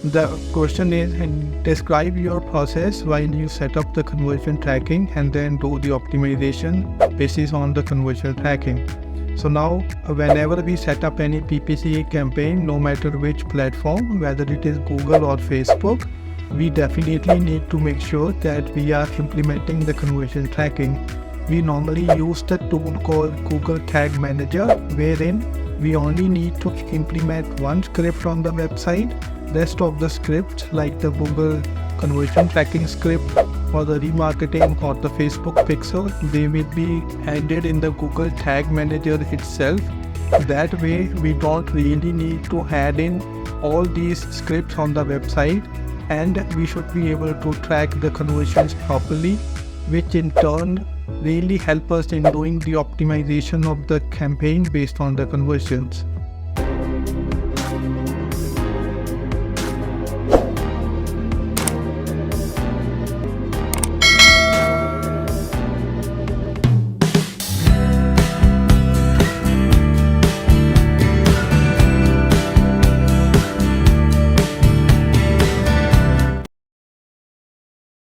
The question is, describe your process while you set up the conversion tracking and then do the optimization basis on the conversion tracking. So now, whenever we set up any PPC campaign, no matter which platform, whether it is Google or Facebook, we definitely need to make sure that we are implementing the conversion tracking. We normally use the tool called Google Tag Manager, wherein we only need to implement one script on the website. Rest of the scripts, like the Google conversion tracking script or the remarketing or the Facebook pixel, they will be added in the Google Tag Manager itself. That way we don't really need to add in all these scripts on the website, and we should be able to track the conversions properly, which in turn really help us in doing the optimization of the campaign based on the conversions.